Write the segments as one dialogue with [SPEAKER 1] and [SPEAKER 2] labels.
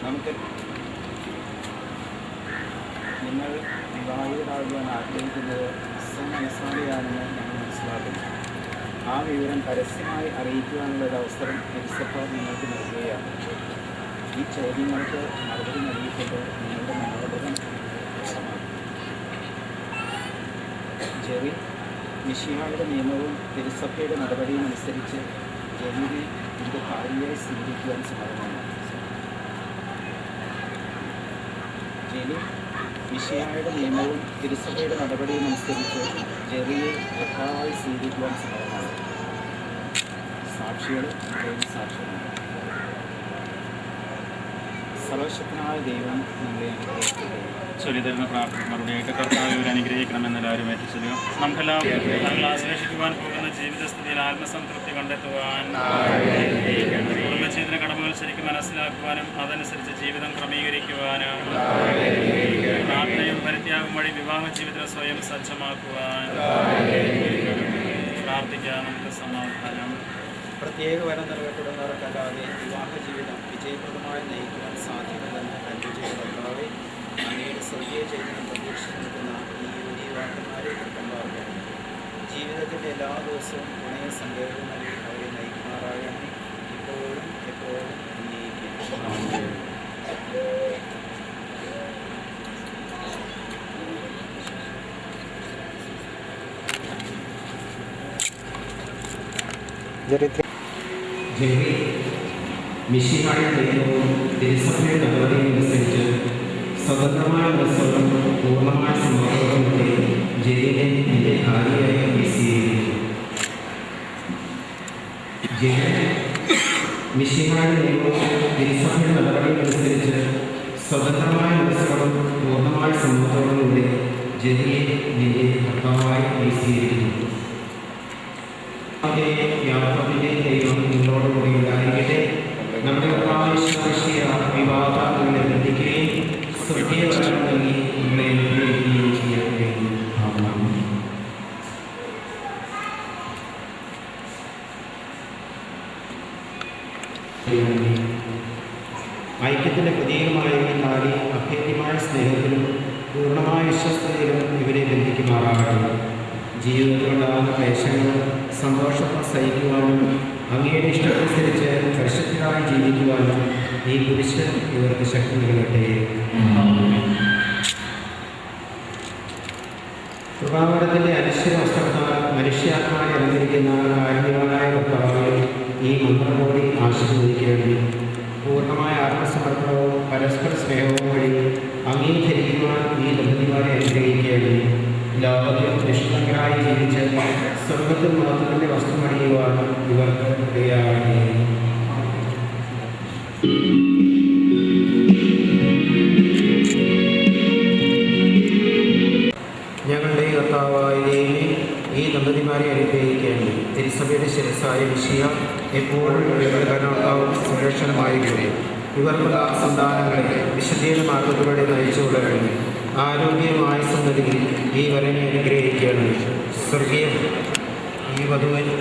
[SPEAKER 1] നമുക്ക് നിങ്ങൾ വിവാഹിതരാകുവാൻ ആഗ്രഹിക്കുന്നത് മനസ്സാലിയാണെന്ന് ഞങ്ങൾ മനസ്സിലാക്കും. ആ വിവരം പരസ്യമായി അറിയിക്കുവാനുള്ള ഒരു അവസരം തിരുസഭ നിങ്ങൾക്ക് നൽകുകയാണ്. ഈ ചോദ്യങ്ങൾക്ക് മറുപടി നൽകിക്കൊണ്ട് നിങ്ങളുടെ മനോബോധം വ്യക്തമാക്കും. ജെറി മിശിഹായുടെ നിയമവും തിരുസഭയുടെ നടപടിയും അനുസരിച്ച് ജെറിയെ ഇതിൻ്റെ ഭാര്യയായി സ്വീകരിക്കുവാൻ സമ്മതമാണ്. ജെറി മിശിഹായുടെ നിയമവും തിരുസഭയുടെ നടപടിയും അനുസരിച്ച് ജെറിയെ ഭർത്താവായി സ്വീകരിക്കുവാൻ സമ്മതമാണ്. സാക്ഷികൾ സാക്ഷികളാണ്. സർവശക്തനായ ദൈവം നമ്മളെ അനുഗ്രഹിക്കുകയും
[SPEAKER 2] ചൊല്ലിതരുന്ന പ്രാർത്ഥന മറുപടിയായിട്ട് കർത്താവ് ഇവർ അനുഗ്രഹിക്കണമെന്നെല്ലാവരും ഏറ്റുചൊല്ലുക. നമുക്കെല്ലാവരും ഞങ്ങൾ ആശ്ലേഷിക്കുവാൻ പോകുന്ന ജീവിതസ്ഥിതിയിൽ ആത്മസംതൃപ്തി കണ്ടെത്തുവാൻ, കുടുംബജീവിത കടമകൾ ശരിക്കും മനസ്സിലാക്കുവാനും അതനുസരിച്ച് ജീവിതം ക്രമീകരിക്കുവാനും, പ്രാർത്ഥനയും പരിത്യാഗം വഴി വിവാഹ ജീവിതം സ്വയം സജ്ജമാക്കുവാൻ പ്രാർത്ഥിക്കാൻ നമുക്ക് സമാധാനം.
[SPEAKER 1] പ്രത്യേക വരം നൽകപ്പെടുന്നവർക്കല്ലാതെ വിവാഹ ജീവിതം വിജയപ്രദമായി നയിക്കുവാൻ സാധ്യമല്ലെന്ന് അനുഭവിച്ച കർത്താവെ, അങ്ങയുടെ സ്വർഗീയ ചൈതന്യം പ്രതീക്ഷിച്ച് നിൽക്കുന്ന ഈ യുവാക്കന്മാരെ കൃപമാർഗം ജീവിതത്തിൻ്റെ എല്ലാ ദിവസവും ഗുണയ സങ്കേതം നൽകി അവരെ നയിക്കുമാറാകണമേ, ഇപ്പോഴും എപ്പോഴും ഉന്നയിക്കും.
[SPEAKER 3] ജെറി മിശിഹായുടെ നിയമവും തിരുസഭയുടെ നടപടിയും അനുസരിച്ച് സ്വതന്ത്രമായ മനസ്സോടും പൂർണ്ണമായ സമ്മതത്തോടുകൂടി ജെറിയെ എൻ്റെ ഭാര്യയായി സ്വീകരിച്ചു. ജെറി മിശിഹായുടെ നിയമവും തിരുസഭയുടെ നടപടിയും അനുസരിച്ച് സ്വതന്ത്രമായ മനസ്സോടും പൂർണ്ണമായ സമ്മതത്തോടുകൂടി ജെറിയെ എൻ്റെ ഭർത്താവായി സ്വീകരിച്ചു. യാക്കോബിന്റെ ദൈവം നിങ്ങളോടുകൂടി ഉണ്ടായിരിക്കട്ടെ. നമ്മുടെ വിവാഹങ്ങളെ ബന്ധിക്കുകയും സ്വർഗീയ വരം നൽകി നിങ്ങളെ അനുഗ്രഹിക്കുകയും ചെയ്യട്ടെ. ഐക്യത്തിന്റെ പ്രതീകമായ ഈ താലി അഭേദ്യമായ സ്നേഹത്തിലും പൂർണ്ണമായ വിശ്വസ്തതയിലും ഇവരെ ബന്ധിക്കുമാറാകട്ടെ. ജീവിതത്തിലുണ്ടാകുന്ന ക്ലേശങ്ങൾ സന്തോഷത്തോടെ സഹിക്കുവാനും അങ്ങയുടെ ഇഷ്ടമനുസരിച്ച് പരിശുദ്ധരായി ജീവിക്കുവാനും ഈ കുരിശ് ഇവർക്ക് ശക്തി നൽകട്ടെ. കൃപാവരത്തിൻ്റെ അനിശ്ചിത വസ്ത്രത്താൽ മനുഷ്യാത്മാരെ അലങ്കരിക്കുന്ന കാരുണ്യവാനായ കർത്താവേ, ഈ മന്ത്രകോടി ആശീർവദിക്കണമേ. പൂർണ്ണമായ ആത്മസമർപ്പണവും പരസ്പര സ്നേഹവും വഴി അംഗീകരിക്കുവാൻ ഈ ദമ്പതിമാരെ അനുഗ്രഹിക്കണമേ. ലോകത്തിൽ നിഷ്കളങ്കരായി ജീവിച്ച് സ്വർഗത്തിൽ മാത്രത്തിന്റെ വസ്ത്രം അണിയുവാൻ ഇവർക്ക് ഇടയാകട്ടെ. ഞങ്ങളുടെ കർത്താവായ ദൈവമേ, ഈ ദമ്പതിമാരെ അനുഗ്രഹിക്കേണ്ടത് തിരുസഭയുടെ ശിരസ്സായ മിശിഹ എപ്പോഴും ഇവരുടെ കരുണാവും സംരക്ഷണമായിരിക്കട്ടെ. ഇവർക്ക് സന്താനങ്ങളെ വിശുദ്ധീയ മാർഗത്തിലൂടെ നയിച്ചുകൊള്ളണമേ. ആരോഗ്യമായ സന്നദ്ധിയിൽ ഈ വരനെ അനുഗ്രഹിക്കണം. സ്വർഗീയ ഈ വധുവിനെ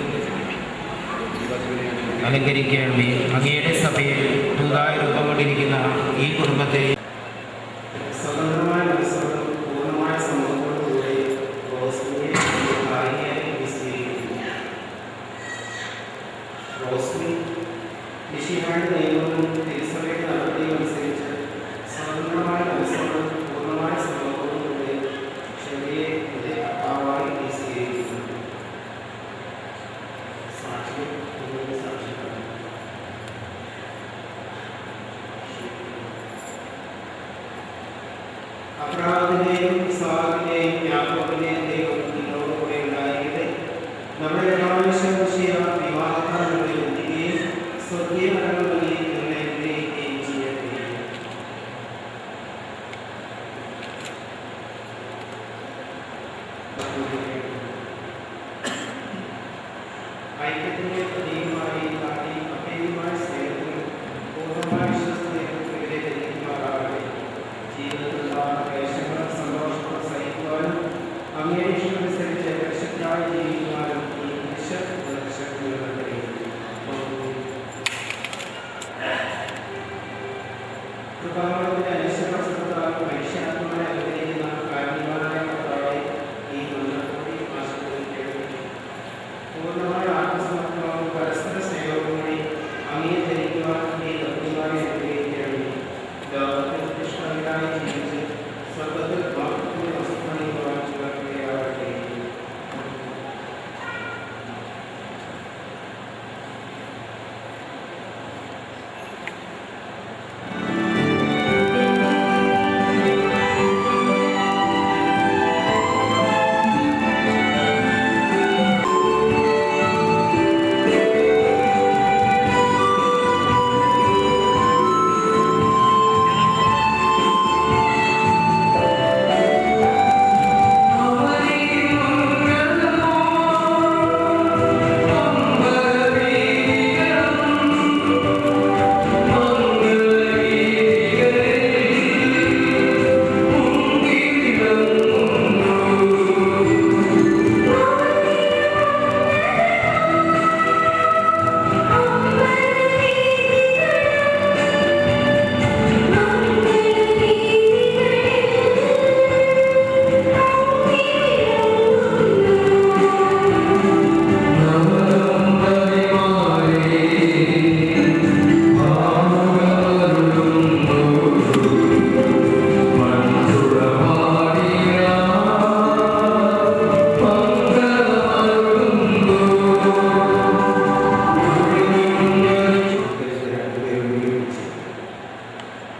[SPEAKER 3] അലങ്കരിക്കണമേ. അങ്ങയുടെ സഭയിൽ പുതുതായി രൂപം കൊണ്ടിരിക്കുന്ന ഈ കുടുംബത്തെ സ്വതന്ത്രമായ മനസ്സോടും പൂർണ്ണമായ സമ്മതത്തോടുകൂടി റോസ്മി മിശിഹായുടെ നിയമവും തിരുസഭയുടെ നടപടിയും അനുസരിച്ച് സ്വതന്ത്രമായ മനസ്സോടും പൂർണ്ണമായ സമ്മതത്തോടുകൂടി ക്ഷമയെ ഭർത്താവായി സ്വീകരിക്കുന്നു. സാക്ഷ്യം സാക്ഷിക്കണം. അബ്രഹാമിന്റെയും ഇസ്ഹാക്കിന്റെയും യാക്കോബിന്റെയും ദൈവം നിങ്ങളോടുകൂടെ ഉണ്ടായിരിക്കട്ടെ. നമ്മുടെ വിവാഹത്താൽ എത്തിക്കുകയും സ്വർഗീയ വരങ്ങൾ നൽകി നിങ്ങളെ അനുഗ്രഹിക്കുകയും ചെയ്യട്ടെ. ഐക്യത്തിന്റെ പ്രതീകമായി കാട്ടി അഭേദ്യമായ സ്നേഹത്തിലും പൂർണ്ണമായ വിശ്വസ്തയും ഇവരെ ലഭിക്കുമാറാകട്ടെ. ജീവിതത്തിലുള്ള ക്ലേശങ്ങളും സന്തോഷങ്ങളും കൃപാവരത്തിന്റെ അനുശ്വാസത്താൽ മനുഷ്യാത്മാരെ അനുഗ്രഹിക്കുന്ന കാരുണ്യവാനായ കർത്താവേ, ഈ മന്ത്രത്തോടെ ആശീർവദിക്കണമേ. പൂർണ്ണമായ ആത്മസമർപ്പണവും പരസ്പര സ്നേഹവും വഴി അങ്ങയെ ധരിക്കുവാൻ ഈ ഭക്തിമാരെ അനുഗ്രഹിക്കണമേ. ലോകത്തിൽ നിഷ്കളങ്കരായി ജീവിച്ച് സ്വർഗ്ഗത്തിൽ വാക്യത്തിന്റെ വസ്തുതണിയുവാൻ ചിലർക്കുകയാവട്ടെ.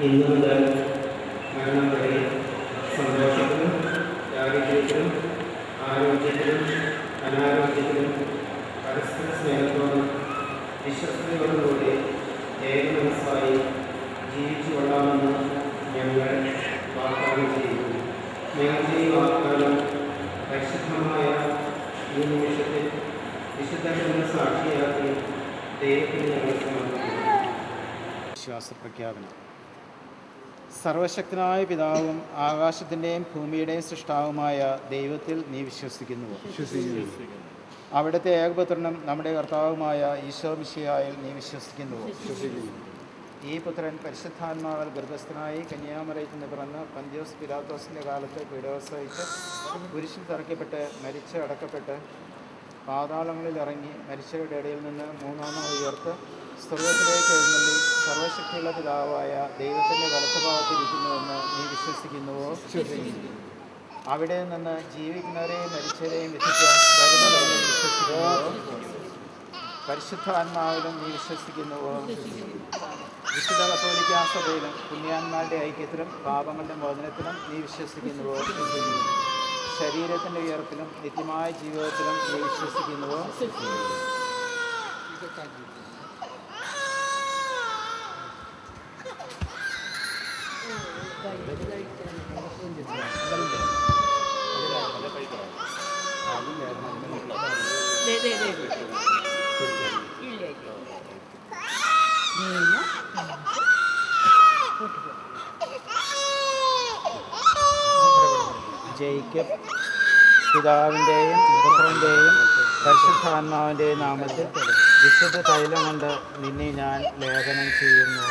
[SPEAKER 3] ഇന്നു മുതൽ മരണം വരെ സന്തോഷത്തിലും ദാരിദ്ര്യത്തിലും ആരോഗ്യത്തിലും അനാരോഗ്യത്തിലും പരസ്പര സ്നേഹത്തോടും വിശ്വസ്തയോടുകൂടി ഏകമനസ്സായി ജീവിച്ചു കൊള്ളാമെന്ന് ഞങ്ങൾ വാഗ്ദാനം ചെയ്യുന്നു. ഞങ്ങളുടെ ഈ വാഗ്ദാനം പരിശുദ്ധമായ ഈ നിമിഷത്തിൽ വിശുദ്ധ സാക്ഷിയാക്കി ദൈവത്തിന് ഞങ്ങൾ സമർപ്പിക്കുന്നു.
[SPEAKER 1] വിശ്വാസപ്രഖ്യാപനം. സർവശക്തനായ പിതാവും ആകാശത്തിൻ്റെയും ഭൂമിയുടെയും സൃഷ്ടാവുമായ ദൈവത്തിൽ നീ വിശ്വസിക്കുന്നുവോ? അവിടുത്തെ ഏകപുത്രനും നമ്മുടെ കർത്താവുമായ ഈശോ മിശിഹായിൽ നീ വിശ്വസിക്കുന്നുവോ? ഈ പുത്രൻ പരിശുദ്ധാത്മാവിൽ ഗർഭസ്ഥനായി കന്യാമറിയത്തിൽ നിന്ന് പിറന്ന് പന്തിയോസ് പിലാത്തോസിൻ്റെ കാലത്ത് പീഡോസഹിച്ച് കുരിശിൽ തറയ്ക്കപ്പെട്ട് മരിച്ച് അടക്കപ്പെട്ട് പാതാളങ്ങളിൽ ഇറങ്ങി മരിച്ചവരുടെ ഇടയിൽ നിന്ന് മൂന്നാം നാൾ ഉയർത്ത് സ്വർഗത്തിലേക്ക് എഴുന്നള്ളി സർവശക്തിയുള്ള പിതാവായ ദൈവത്തിൻ്റെ വലത്തുഭാഗത്തിരിക്കുന്നുവെന്ന് നീ വിശ്വസിക്കുന്നുവോ? അവിടെ നിന്ന് ജീവിക്കുന്നവരെയും മരിച്ചവരെയും വിധിക്കാൻ വരുന്നവരെയും വിശ്വസിക്കുന്നുവോ? പരിശുദ്ധാത്മാവിലും നീ വിശ്വസിക്കുന്നുവോ? വിശുദ്ധ കത്തോലിക്കാ സഭയിലും പുണ്യാന്മാരുടെ ഐക്യത്തിലും പാപങ്ങളുടെ മോചനത്തിലും നീ വിശ്വസിക്കുന്നുവോ? ശരീരത്തിൻ്റെ ഉയർപ്പിലും നിത്യമായ ജീവിതത്തിലും നീ വിശ്വസിക്കുന്നുവോ? ജയിക്കബ് പിതാവിൻ്റെയും പുത്രൻ്റെയും പരിശുദ്ധാത്മാവിൻ്റെയും നാമത്തിൽ വിശുദ്ധ തൈലം കൊണ്ട് നിന്നെ ഞാൻ ലേപനം ചെയ്യുന്നു.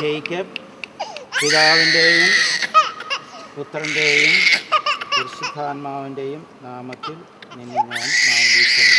[SPEAKER 1] ജയിക്കബ് പിതാവിൻ്റെയും പുത്രൻ്റെയും പരിശുദ്ധാത്മാവിൻ്റെയും നാമത്തിൽ നിന്നെ ഞാൻ നാമവിളിക്കുന്നു.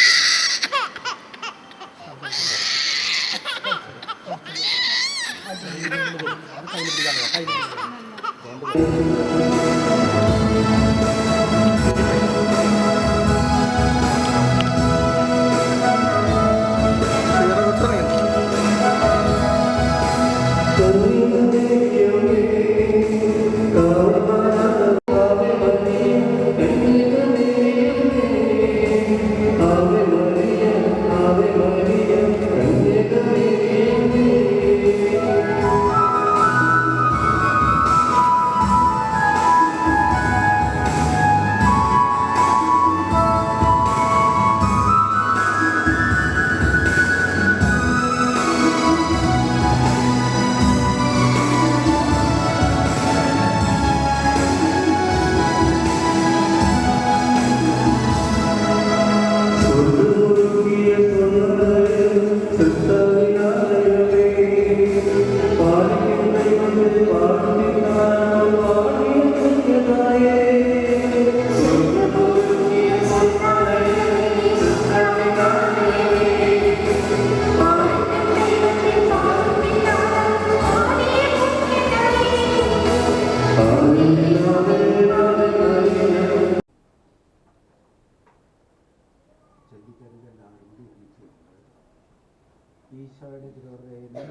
[SPEAKER 1] ഈശോയുടെ തിരുഹൃദയമേ,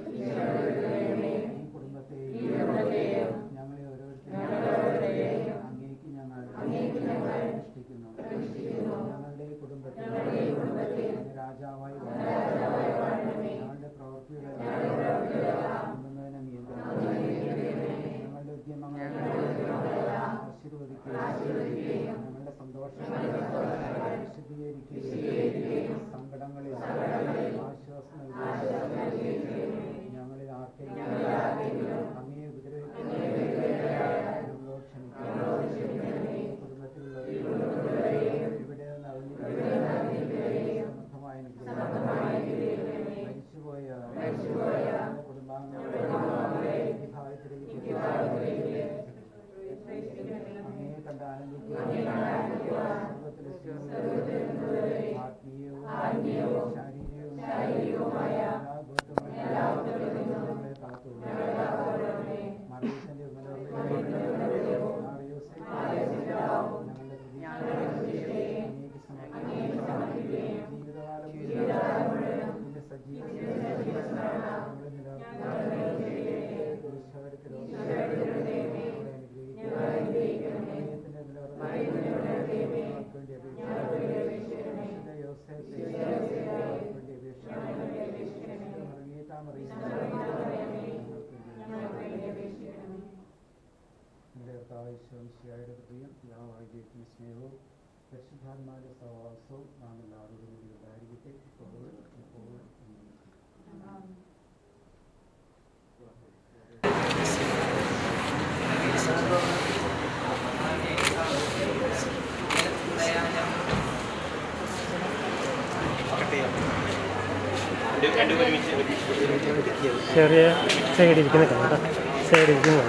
[SPEAKER 1] ഈ കുടുംബത്തെയും ഞങ്ങളെ ഓരോരുത്തരെയും അങ്ങേക്ക് ഞങ്ങൾ പ്രതിഷ്ഠിക്കുന്നു. ഞങ്ങളുടെ കുടുംബത്തിൽ രാജാവായി ഞങ്ങളുടെ പ്രവൃത്തികളെ കൊണ്ടുവന്നതിനെ നിയന്ത്രിക്കുന്നു. ഞങ്ങളുടെ ഉദ്യമങ്ങളെ ആശീർവദിക്കുകയും ഞങ്ങളുടെ സന്തോഷങ്ങളെ വിശദീകരിക്കുകയും സങ്കടങ്ങളിൽ ആശ്വാസം നൽകുകയും ഞങ്ങളിൽ ആർക്കെങ്കിലും അങ്ങേ ഉപദ്രവിക്കുന്നവരെ ഞങ്ങളോട് ക്ഷമിക്കുന്നു. കുടുംബത്തിലുള്ളവർ ഇവിടെ നിന്ന് സമർത്ഥമായ മരിച്ചുപോയ കുടുംബാംഗങ്ങളെ വിഭാഗത്തിലേക്ക് അങ്ങയെ കണ്ട് ആനന്ദിക്കുക. ആത്മീയവും ശാരീരികവുമായ എല്ലാ ബോധങ്ങളും നമ്മളെ കാത്തുള്ളൂ. മറിയത്തിന്റെ ഞങ്ങളുടെ ജീവിതകാലം യുടെ പ്രിയം പിതാവായ ദൈവത്തിന്റെ സ്നേഹവും പരിശുദ്ധാത്മാവിന്റെ സഹവാസവും നാം എല്ലാവരോടും കൂടി ഉണ്ടായിരിക്കട്ടെ. ഇപ്പോഴും
[SPEAKER 4] ചെറിയ സൈഡിരിക്കുന്ന കേട്ടോ, സൈഡിരിക്കുന്ന